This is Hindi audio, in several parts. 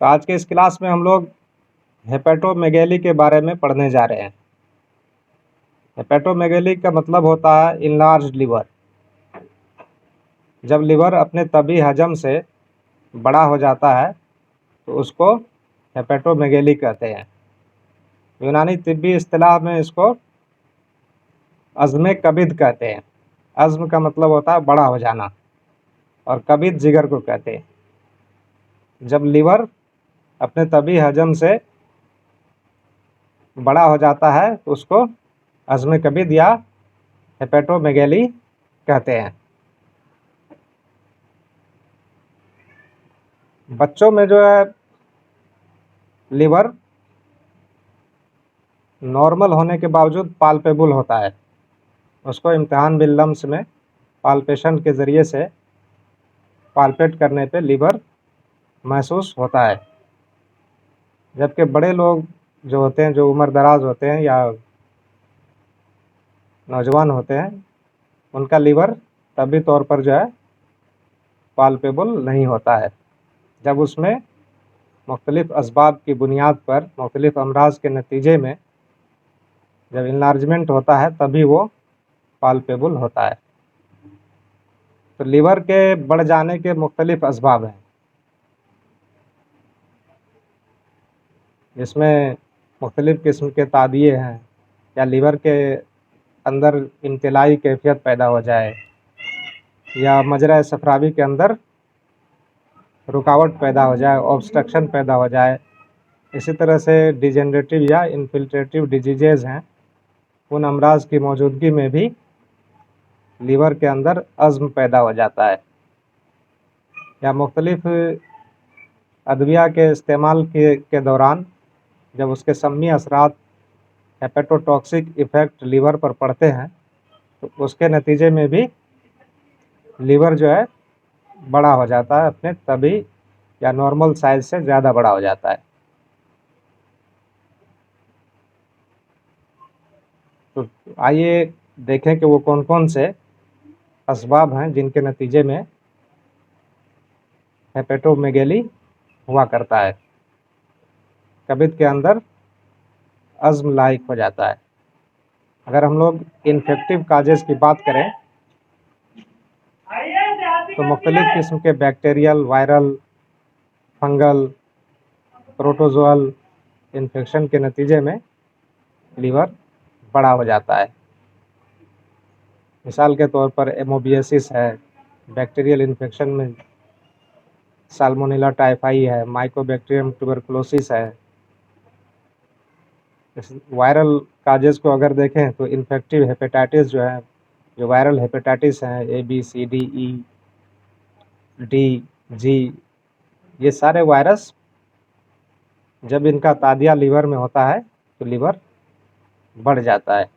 तो आज के इस क्लास में हम लोग हेपेटोमेगैली के बारे में पढ़ने जा रहे हैं। हेपेटोमेगैली का मतलब होता है इनलार्ज लिवर। जब लिवर अपने तभी हजम से बड़ा हो जाता है तो उसको हेपेटोमेगैली कहते हैं। यूनानी तिब्बी इस्तिलाह में इसको अज़्म कबिद कहते हैं। अज़्म का मतलब होता है बड़ा हो जाना और कबिद जिगर को कहते हैं। जब लिवर अपने तभी हजम से बड़ा हो जाता है तो उसको अज़्म कबिद या हेपेटोमेगैली कहते हैं। बच्चों में जो है लिवर नॉर्मल होने के बावजूद पाल्पेबल होता है। उसको इम्तिहान बिल लम्स में पाल्पेशन के ज़रिए से पाल्पेट करने पे लिवर महसूस होता है। जबकि बड़े लोग जो होते हैं, जो उम्र दराज होते हैं या नौजवान होते हैं, उनका लिवर तभी तौर पर जो है पाल्पेबल नहीं होता है। जब उसमें मुख्तलिफ़ असबाब की बुनियाद पर मुख्तलिफ़ अमराज के नतीजे में जब इनलार्जमेंट होता है तभी वो पाल्पेबल होता है। तो लिवर के बढ़ जाने के मुख्तलिफ़ असबाब हैं, जिसमें मुख्तलिफ़ किस्म के तादिए हैं या लिवर के अंदर इम्तिलाई कैफियत पैदा हो जाए या मजरा सफरावी के अंदर रुकावट पैदा हो जाए, ऑब्स्ट्रक्शन पैदा हो जाए। इसी तरह से डिजेनरेटिव या इन्फिल्ट्रेटिव डिजीज़ेज़ हैं, उन अमराज की मौजूदगी में भी लीवर के अंदर अज़्म पैदा हो जाता है। या मुख्तलिफ़ अद्विया के इस्तेमाल के दौरान जब उसके सम्मी असरात हेपेटोटॉक्सिक इफ़ेक्ट लीवर पर पड़ते हैं तो उसके नतीजे में भी लीवर जो है बड़ा हो जाता है, अपने तभी या नॉर्मल साइज़ से ज़्यादा बड़ा हो जाता है। तो आइए देखें कि वो कौन-कौन से असबाब हैं जिनके नतीजे में हेपेटोमेगैली हुआ करता है, कब्ज़ के अंदर अज़्म लाइक हो जाता है। अगर हम लोग इन्फेक्टिव काजेज़ की बात करें तो मुख्तलिफ़ किस्म के बैक्टीरियल, वायरल, फंगल, प्रोटोज़ोअल इन्फेक्शन के नतीजे में लीवर बड़ा हो जाता है। मिसाल के तौर पर एमोबियासिस है, बैक्टीरियल इन्फेक्शन में साल्मोनेला टाइफाई है, माइकोबैक्टीरियम ट्यूबरकुलोसिस है। इस वायरल काजेज़ को अगर देखें तो इन्फेक्टिव हेपेटाइटिस जो है, जो वायरल हेपेटाइटिस हैं ए, बी, सी, डी, ई, डी, जी, ये सारे वायरस जब इनका तादिया लीवर में होता है तो लीवर बढ़ जाता है।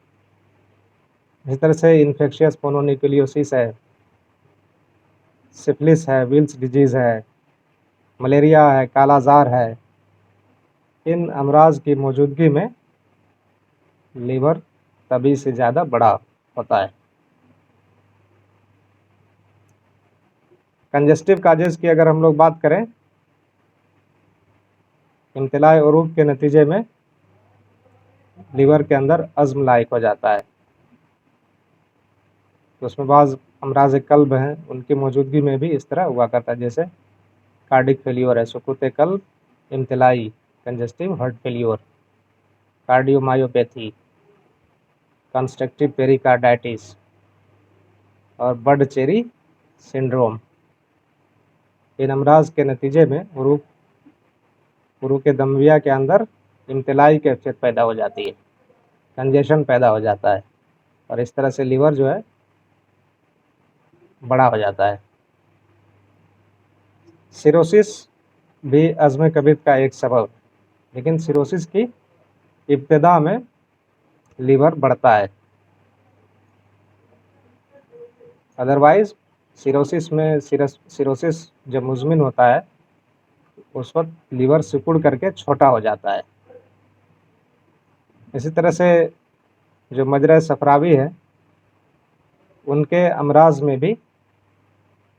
इस तरह से इन्फेक्शियस मोनोन्यूक्लियोसिस है, सिफिलिस है, विल्स डिजीज़ है, मलेरिया है, कालाजार है। इन अमराज की मौजूदगी में लीवर तभी से ज़्यादा बड़ा होता है। कंजेस्टिव काजेज़ की अगर हम लोग बात करें, इम्तिलाए उरूक के नतीजे में लीवर के अंदर अज़्म लाइक हो जाता है। तो उसमें बाज़ अमराज कल्ब हैं, उनकी मौजूदगी में भी इस तरह हुआ करता है, जैसे कार्डिक फेल्योर है, सुकूत कल्ब, इम्तिलाई, congestive heart failure, cardiomyopathy, constrictive pericarditis और बर्ड चेरी सिंड्रोम। इन अमराज के नतीजे में उरूक दमविया के अंदर इम्तिलाई कैफियत पैदा हो जाती है, कंजेशन पैदा हो जाता है और इस तरह से लीवर जो है बड़ा हो जाता है। सिरोसिस भी अज़्म कब्ज़ का एक सबब, लेकिन सिरोसिस की इब्तिदा में लीवर बढ़ता है। अदरवाइज़ सिरोसिस जब मुज़मिन होता है उस वक्त लीवर सिकुड़ करके छोटा हो जाता है। इसी तरह से जो मजरा सफरावी है, उनके अमराज में भी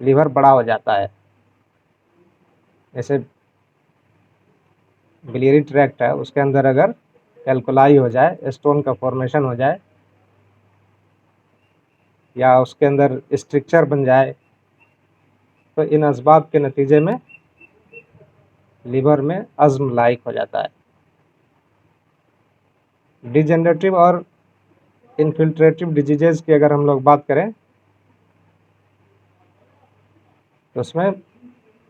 लीवर बड़ा हो जाता है। जैसे बिलियरी ट्रैक्ट है उसके अंदर अगर कैल्कुलाई हो जाए, स्टोन का फॉर्मेशन हो जाए या उसके अंदर स्ट्रक्चर बन जाए, तो इन असबाब के नतीजे में लीवर में अज़्म लाइक हो जाता है। डिजेनरेटिव और इन्फिल्ट्रेटिव डिजीजेज की अगर हम लोग बात करें तो उसमें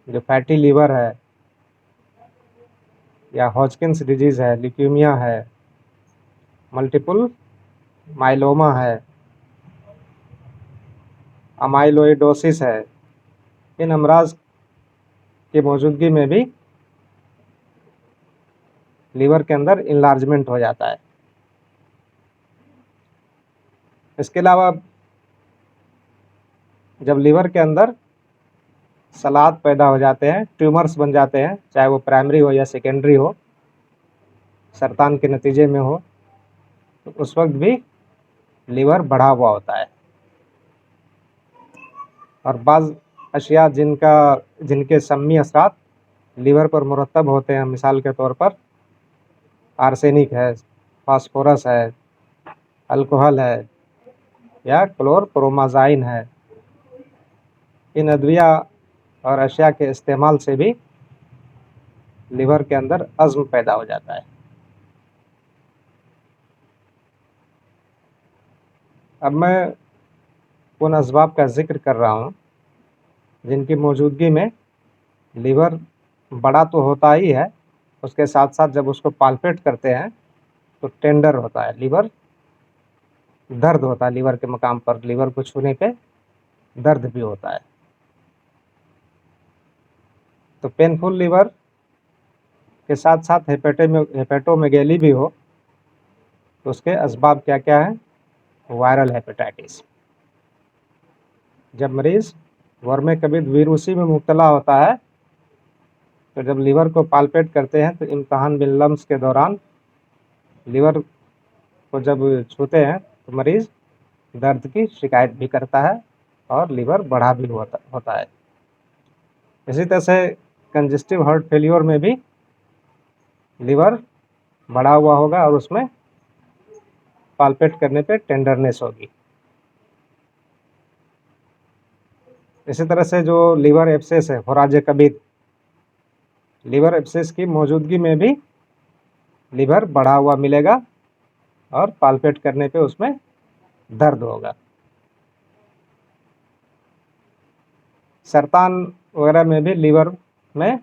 जो फैटी लीवर है या हॉजकिंस डिजीज़ है, ल्यूकीमिया है, मल्टीपल माइलोमा है, अमाइलोइडोसिस है, इन अमराज की मौजूदगी में भी लीवर के अंदर इनलार्जमेंट हो जाता है। इसके अलावा जब लीवर के अंदर सलाद पैदा हो जाते हैं, ट्यूमर्स बन जाते हैं, चाहे वो प्राइमरी हो या सेकेंडरी हो, सरतान के नतीजे में हो, तो उस वक्त भी लीवर बढ़ा हुआ होता है। और बाज़ अशिया जिनके सम्मी असरात लीवर पर मुरतब होते हैं, मिसाल के तौर पर आर्सेनिक है, फास्फोरस है, अल्कोहल है या क्लोरप्रोमाज़ाइन है, इन अद्विया और अशिया के इस्तेमाल से भी लीवर के अंदर अज़्म पैदा हो जाता है। अब मैं उन असबाब का ज़िक्र कर रहा हूँ जिनकी मौजूदगी में लीवर बड़ा तो होता ही है, उसके साथ साथ जब उसको पाल्पेट करते हैं तो टेंडर होता है, लीवर दर्द होता है, लीवर के मकाम पर लीवर को छूने पे दर्द भी होता है। तो पेनफुल लीवर के साथ साथ हेपेटोमेगैली भी हो तो उसके असबाब क्या क्या हैं? Viral hepatitis. जब मरीज़ वर्मे कबिद वीरूसी में मुब्तला होता है तो जब लीवर को पाल्पेट करते हैं तो इम्तहान बिन लम्स के दौरान लीवर को जब छूते हैं तो मरीज़ दर्द की शिकायत भी करता है और लीवर बढ़ा भी होता है। इसी तरह से कंजेस्टिव हार्ट फेल्योर में भी लीवर बढ़ा हुआ होगा और उसमें पाल्पेट करने पे टेंडरनेस होगी। इसी तरह से जो लीवर एब्सेस है, खुराज कबीद, लीवर एब्सेस की मौजूदगी में भी लीवर बढ़ा हुआ मिलेगा और पाल्पेट करने पे उसमें दर्द होगा। सरतान वगैरह में भी लीवर में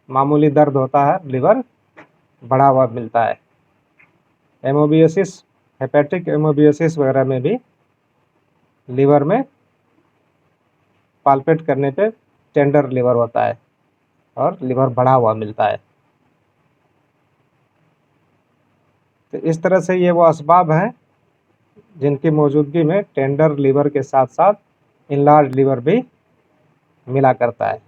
मामूली दर्द होता है, लीवर बढ़ा हुआ मिलता है। एमोबियोसिस, हेपेटिक एमोबियोसिस वगैरह में भी लीवर में पाल्पेट करने पे टेंडर लीवर होता है और लीवर बढ़ा हुआ मिलता है। तो इस तरह से ये वो असबाब हैं जिनकी मौजूदगी में टेंडर लीवर के साथ साथ इनलार्ज लीवर भी मिला करता है।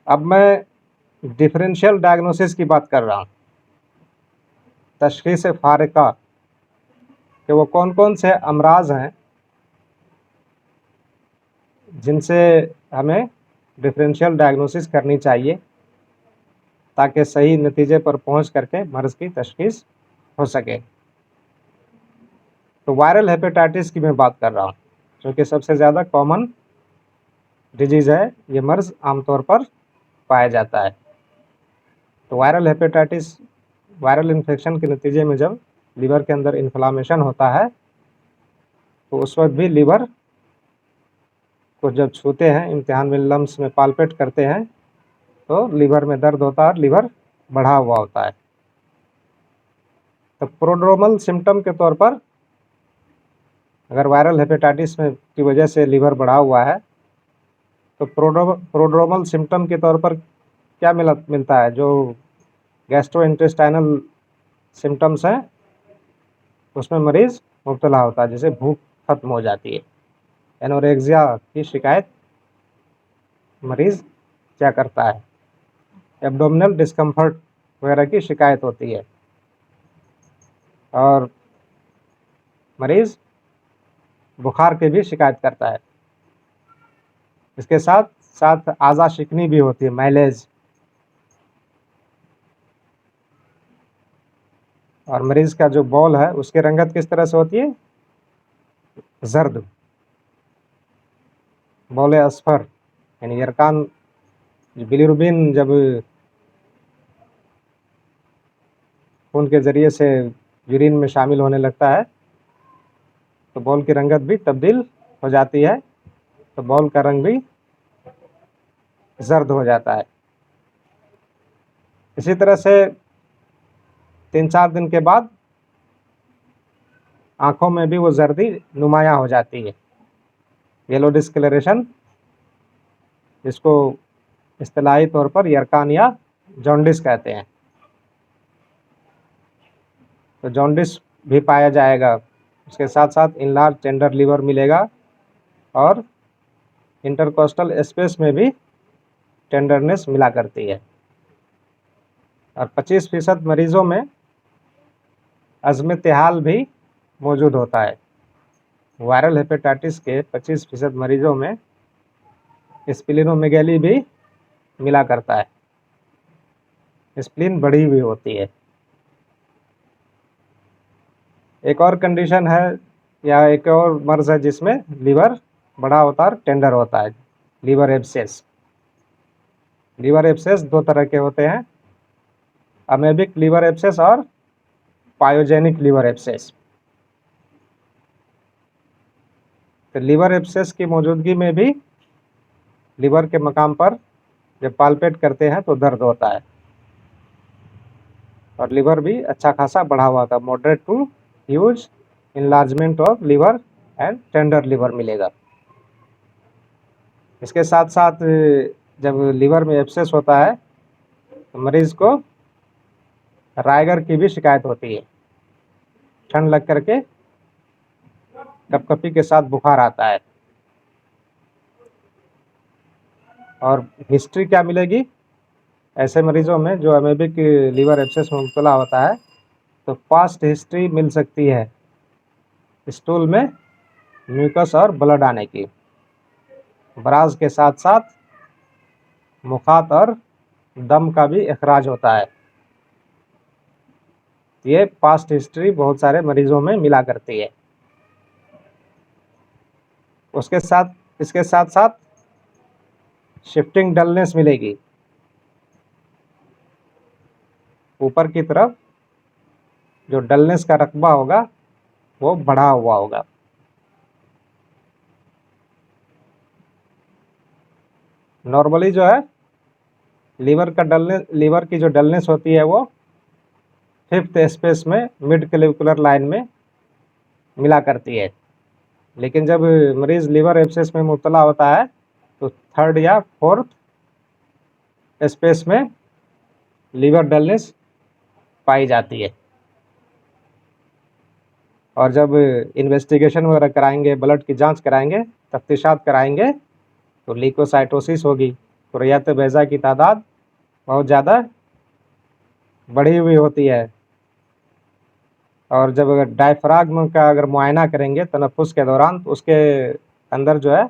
अब मैं डिफरेंशियल डायग्नोसिस की बात कर रहा हूँ, तशख़ीस फ़ारिक़ा कि वो कौन कौन से अमराज हैं जिनसे हमें डिफरेंशियल डायग्नोसिस करनी चाहिए ताकि सही नतीजे पर पहुंच करके मर्ज़ की तशख़ीस हो सके। तो वायरल हेपेटाइटिस की मैं बात कर रहा हूँ क्योंकि सबसे ज़्यादा कॉमन डिजीज़ है, ये मर्ज़ आमतौर पर पाया जाता है। तो वायरल हेपेटाइटिस, वायरल इन्फेक्शन के नतीजे में जब लीवर के अंदर इन्फ्लामेशन होता है तो उस वक्त भी लीवर को जब छूते हैं, इम्तिहान बिन लम्स में पाल्पेट करते हैं तो लीवर में दर्द होता है और लीवर बढ़ा हुआ होता है। तो प्रोड्रोमल सिम्टम के तौर पर अगर वायरल हेपेटाइटिस में की वजह से लीवर बढ़ा हुआ है तो प्रोड्रोमल सिम्टम के तौर पर क्या मिलता है? जो गैस्ट्रोइंटेस्टाइनल सिम्टम्स हैं उसमें मरीज़ मुब्तला होता है, जैसे भूख खत्म हो जाती है, एनोरेक्सिया की शिकायत मरीज़ क्या करता है, एब्डोमिनल डिस्कम्फर्ट वगैरह की शिकायत होती है और मरीज़ बुखार की भी शिकायत करता है। इसके साथ साथ आज़ा शिकनी भी होती है, माइलेज। और मरीज़ का जो बॉल है उसकी रंगत किस तरह से होती है? जर्द। बॉल अस्फर, यानी यरकान बिलिरुबिन जब खून के ज़रिए से यूरिन में शामिल होने लगता है तो बॉल की रंगत भी तब्दील हो जाती है, तो बॉल का रंग भी जर्द हो जाता है। इसी तरह से 3-4 दिन के बाद आँखों में भी वो जर्दी नुमायाँ हो जाती है, येलो डिस्कलरेशन, जिसको इस्तिलाही तौर पर यरकान या जॉन्डिस कहते हैं। तो जॉन्डिस भी पाया जाएगा। उसके साथ-साथ इनलार्ज टेंडर लीवर मिलेगा और इंटरकोस्टल स्पेस में भी टेंडरनेस मिला करती है। और 25% मरीज़ों में अज़्म-ए-तिहाल भी मौजूद होता है। वायरल हेपेटाइटिस के 25% मरीज़ों में स्प्लीनोमेगैली भी मिला करता है, स्प्लीन बढ़ी हुई होती है। एक और कंडीशन है या एक और मर्ज़ है जिसमें लीवर बड़ा होता है और टेंडर होता है, लीवर एब्सेस। लीवर एब्सेस 2 तरह के होते हैं, अमेबिक लीवर एब्सेस और पायोजेनिक लीवर एब्सेस। तो लीवर एब्सेस की मौजूदगी में भी लीवर के मकाम पर जब पाल्पेट करते हैं तो दर्द होता है और लीवर भी अच्छा खासा बढ़ा हुआ था, moderate to huge enlargement of liver and tender liver मिलेगा। इसके साथ-साथ जब लीवर में एब्सेस होता है तो मरीज़ को रायगर की भी शिकायत होती है, ठंड लग करके कँपकँपी के साथ बुखार आता है। और हिस्ट्री क्या मिलेगी ऐसे मरीज़ों में जो अमेबिक लीवर एब्सेस में मुब्तला होता है, तो पास्ट हिस्ट्री मिल सकती है स्टूल में म्यूकस और ब्लड आने की, ब्राज़ के साथ-साथ मुखात और दम का भी इखराज होता है। ये पास्ट हिस्ट्री बहुत सारे मरीज़ों में मिला करती है। इसके साथ-साथ शिफ्टिंग डलनेस मिलेगी, ऊपर की तरफ जो डलनेस का रकबा होगा वो बढ़ा हुआ होगा। नॉर्मली जो है लीवर की जो डलनेस होती है वो 5th स्पेस में मिड क्लेविकुलर लाइन में मिला करती है, लेकिन जब मरीज़ लीवर एब्सेस में मुब्तला होता है तो 3rd या 4th स्पेस में लीवर डलनेस पाई जाती है। और जब इन्वेस्टिगेशन वगैरह कराएंगे, ब्लड की जांच कराएंगे, तफ्तीशात कराएंगे तो ल्यूकोसाइटोसिस होगी, कुर्रियात बैज़ा की तादाद बहुत ज़्यादा बढ़ी हुई होती है। और जब अगर डायफ्राग्म का अगर मुआयना करेंगे तनफ़ुस के दौरान तो उसके अंदर जो है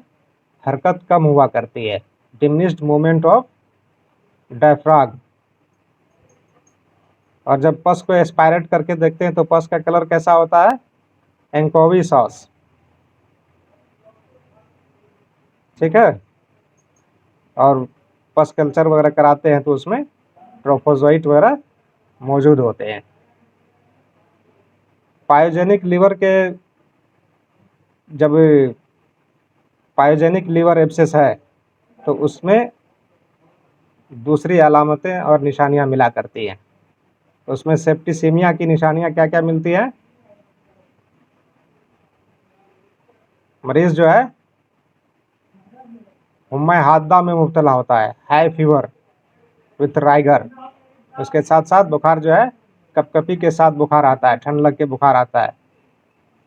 हरकत कम हुआ करती है, डिमिनिश्ड मूवमेंट ऑफ डायफ्राग्म। और जब पस को एस्पायरेट करके देखते हैं तो पस का कलर कैसा होता है? एंकोवी सॉस, ठीक है। और पस कल्चर वगैरह कराते हैं तो उसमें ट्रोफोजोइट वगैरह मौजूद होते हैं। पायोजेनिक लीवर के जब पायोजेनिक लीवर एब्सेस है तो उसमें दूसरी अलामतें और निशानियां मिला करती हैं। उसमें सेप्टिसीमिया की निशानियां क्या-क्या मिलती हैं? मरीज़ जो है हुम्मा हाद्दा में मुब्तला होता है, हाई फीवर विथ राइगर। उसके साथ-साथ बुखार जो है कँपकँपी के साथ बुखार आता है, ठंड लग के बुखार आता है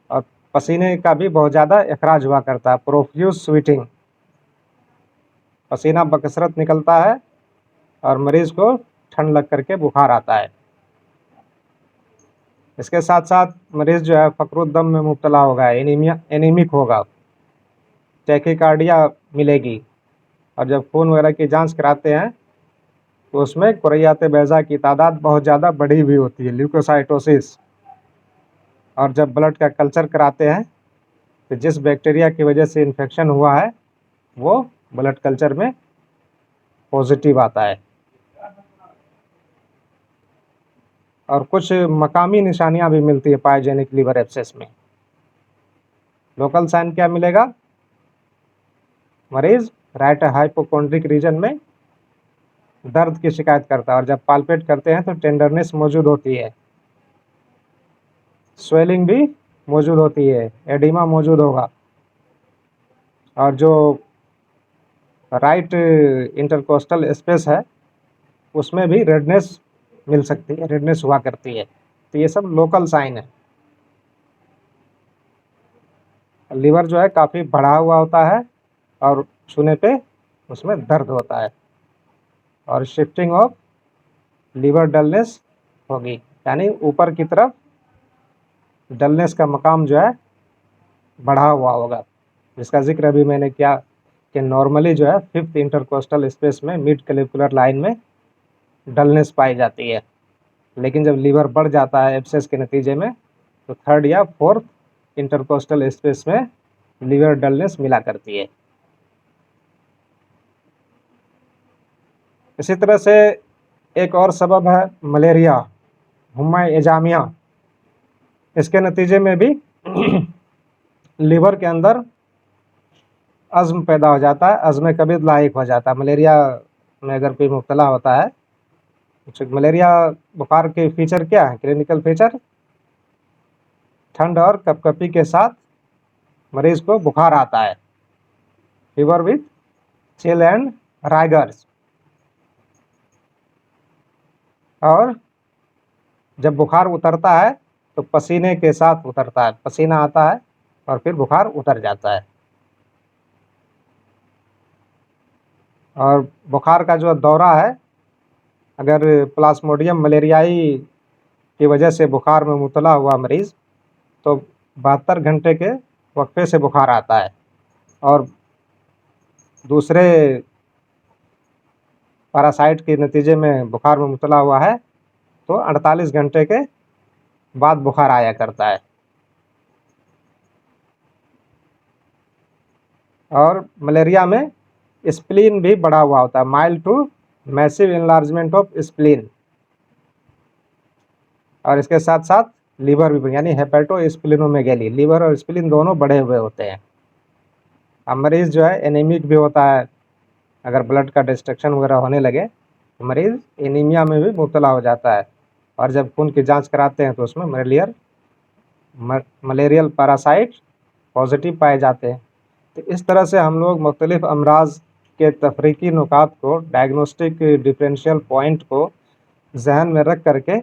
और पसीने का भी बहुत ज़्यादा इखराज हुआ करता है, प्रोफ्यूज़ स्वेटिंग, पसीना बकसरत निकलता है और मरीज़ को ठंड लग करके बुखार आता है। इसके साथ-साथ मरीज़ जो है फ़क्रुद्दम में मुब्तला होगा, एनीमिक होगा, टैकीकार्डिया मिलेगी, और जब खून वगैरह की जांच कराते हैं तो उसमें कुरैयात बेज़ा की तादाद बहुत ज़्यादा बढ़ी हुई होती है, ल्यूकोसाइटोसिस। और जब ब्लड का कल्चर कराते हैं तो जिस बैक्टीरिया की वजह से इन्फेक्शन हुआ है वो ब्लड कल्चर में पॉजिटिव आता है। और कुछ मकामी निशानियां भी मिलती है पायोजेनिक लीवर एब्सेस में। लोकल साइन क्या मिलेगा? मरीज राइट हाइपोकोंड्रिक रीजन में दर्द की शिकायत करता है और जब पाल्पेट करते हैं तो टेंडरनेस मौजूद होती है, स्वेलिंग भी मौजूद होती है, एडिमा मौजूद होगा। और जो राइट इंटरकोस्टल स्पेस है उसमें भी रेडनेस मिल सकती है, रेडनेस हुआ करती है। तो ये सब लोकल साइन है। लीवर जो है काफ़ी बढ़ा हुआ होता है और छूने पे उसमें दर्द होता है। और शिफ्टिंग ऑफ लीवर डलनेस होगी, यानी ऊपर की तरफ डलनेस का मकाम जो है बढ़ा हुआ होगा, जिसका जिक्र अभी मैंने किया कि नॉर्मली जो है 5th इंटरकोस्टल स्पेस में मिड क्लेविकुलर लाइन में डलनेस पाई जाती है। लेकिन जब लीवर बढ़ जाता है एब्सेस के नतीजे में तो 3rd या 4th इंटरकोस्टल स्पेस में लीवर डलनेस मिला करती है। इसी तरह से एक और सबब है मलेरिया, हुम्मा एजामिया। इसके नतीजे में भी लीवर के अंदर अज़्म पैदा हो जाता है, अज़्म कबीद लायक हो जाता है। मलेरिया में अगर कोई मुब्तला होता है तो मलेरिया बुखार के फीचर क्या है? क्लिनिकल फीचर ठंड और कपकपी के साथ मरीज को बुखार आता है, fever with chill and rigors. और जब बुखार उतरता है तो पसीने के साथ उतरता है, पसीना आता है और फिर बुखार उतर जाता है। और बुखार का जो दौरा है, अगर प्लाज्मोडियम मलेरियाई की वजह से बुखार में मुबतला हुआ मरीज़ तो 72 घंटे के वक्फे से बुखार आता है। और दूसरे पैरासाइट के नतीजे में बुखार में मुबतला हुआ है तो 48 घंटे के बाद बुखार आया करता है। और मलेरिया में स्प्लीन भी बढ़ा हुआ होता है, mild to massive enlargement of spleen. और इसके साथ साथ लीवर भी, यानी हेपेटोस्प्लिनोमेगेली, लीवर और स्प्लीन दोनों बढ़े हुए होते हैं। अब मरीज़ जो है एनीमिक भी होता है, अगर ब्लड का डिस्ट्रक्शन वगैरह होने लगे तो मरीज़ एनीमिया में भी मुबतला हो जाता है। और जब खून की जांच कराते हैं तो उसमें मलेरियल पैरासाइट पॉजिटिव पाए जाते हैं। तो इस तरह से हम लोग मुख्तलिफ़ अमराज के तफरीकी नुकात को, डायग्नोस्टिक डिफरेंशियल पॉइंट को जहन में रख करके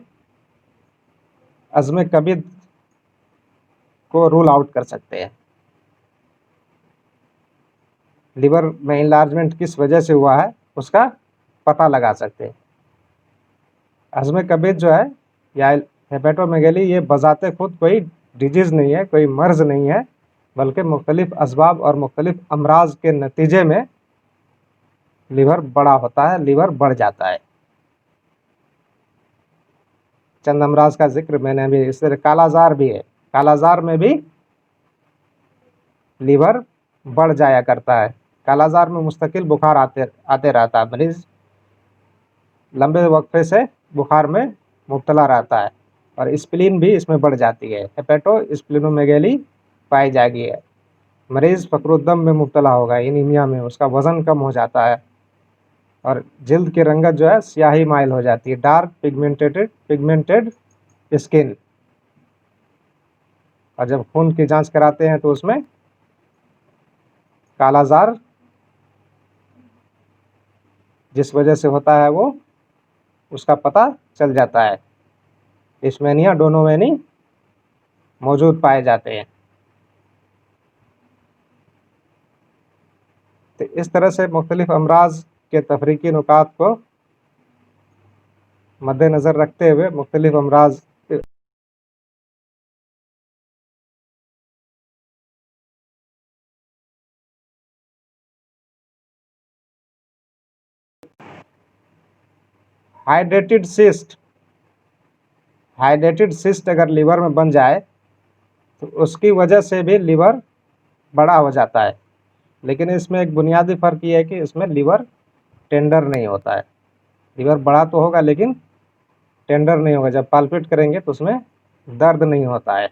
अज़्म कबीद को रूल आउट कर सकते हैं। लिवर में इनलार्जमेंट किस वजह से हुआ है उसका पता लगा सकते हैं। अज़्म कबीद जो है या हेपेटोमेगेली ये बज़ाते खुद कोई डिजीज़ नहीं है, कोई मर्ज़ नहीं है, बल्कि मुख्तलिफ़ असबाब और मुख्तलिफ़ अमराज के नतीजे में लीवर बड़ा होता है, लीवर बढ़ जाता है। चंद अमराज का जिक्र मैंने अभी, इस तरह कालाजार भी है, कालाजार में भी लीवर बढ़ जाया करता है। कालाजार में मुस्तकिल बुखार आते रहता है, मरीज लंबे वक्फे से बुखार में मुब्तला रहता है और स्प्लीन भी इसमें बढ़ जाती है, हेपेटो स्प्लिनोमेगेली पाई जाएगी है। मरीज़ फ़क्रुद्दम में मुब्तला होगा, एनीमिया में, उसका वज़न कम हो जाता है और जिल्द की रंगत जो है स्याही माइल हो जाती है, डार्क पिगमेंटेड स्किन। और जब खून की जांच कराते हैं तो उसमें कालाजार जिस वजह से होता है वो उसका पता चल जाता है। लिशमैनिया डोनोवेनी मौजूद पाए जाते हैं। तो इस तरह से मुख्तलिफ़ अमराज के तफरीकी नुकात को मद्देनज़र रखते हुए मुख्तलिफ़ अमराज हाइड्रेटेड सिस्ट अगर लीवर में बन जाए तो उसकी वजह से भी लीवर बड़ा हो जाता है, लेकिन इसमें एक बुनियादी फ़र्क ये है कि इसमें लीवर टेंडर नहीं होता है। लीवर बड़ा तो होगा लेकिन टेंडर नहीं होगा, जब पाल्पेट करेंगे तो उसमें दर्द नहीं होता है।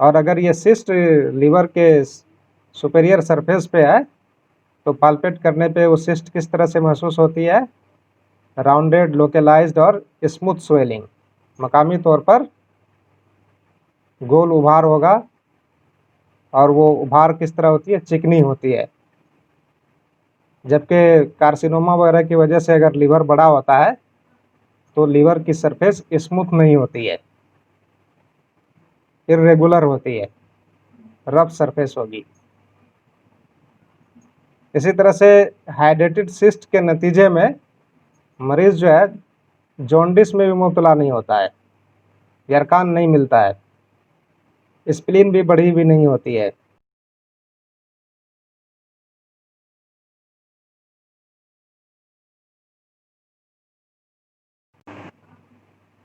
और अगर ये सिस्ट लीवर के सुपेरियर सरफेस पे है तो पाल्पेट करने पे वो सिस्ट किस तरह से महसूस होती है? राउंडेड, लोकलाइज्ड और स्मूथ स्वेलिंग, मकामी तौर पर गोल उभार होगा, और वो उभार किस तरह होती है? चिकनी होती है। जबकि कार्सिनोमा वगैरह की वजह से अगर लीवर बड़ा होता है तो लीवर की सरफेस स्मूथ नहीं होती है, इर्रेगुलर होती है, रफ सरफेस होगी। इसी तरह से हाइड्रेटेड सिस्ट के नतीजे में मरीज जो है जॉन्डिस में भी मुब्तला नहीं होता है, यरकान नहीं मिलता है, स्प्लीन भी बढ़ी भी नहीं होती है।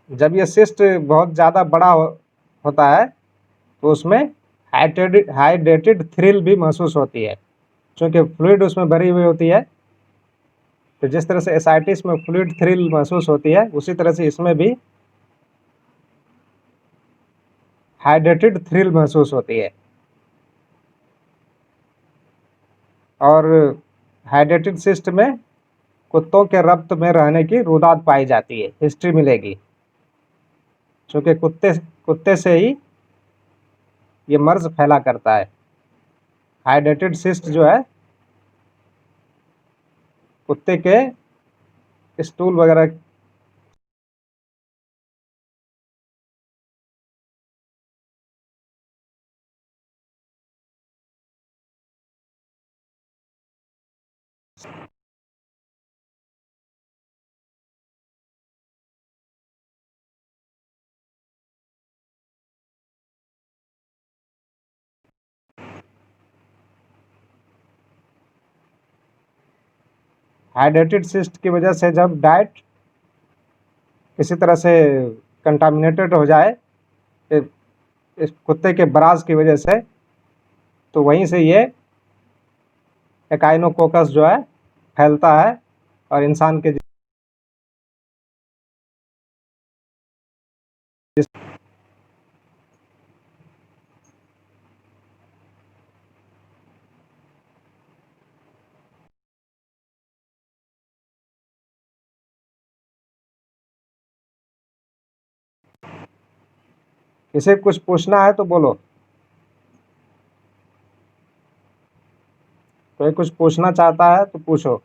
जब ये सिस्ट बहुत ज़्यादा बड़ा होता है तो उसमें हाइड्रेटेड थ्रिल भी महसूस होती है, क्योंकि फ्लूइड उसमें भरी हुई होती है। तो जिस तरह से एसाइटिस में फ्लूइड थ्रिल महसूस होती है, उसी तरह से इसमें भी हाइड्रेटेड थ्रिल महसूस होती है। और हाइड्रेटेड सिस्ट में कुत्तों के रक्त में रहने की रुदाद पाई जाती है, हिस्ट्री मिलेगी, क्योंकि कुत्ते से ही ये मर्ज फैला करता है। हाइड्रेटेड सिस्ट जो है कुत्ते के स्टूल वगैरह हाइड्रेटेड सिस्ट की वजह से जब डाइट किसी तरह से कंटामिनेटेड हो जाए इस कुत्ते के ब्राज की वजह से, तो वहीं से ये एकाइनोकोकस जो है फैलता है और इंसान के किसी कुछ पूछना है तो बोलो, कोई कुछ पूछना चाहता है तो पूछो।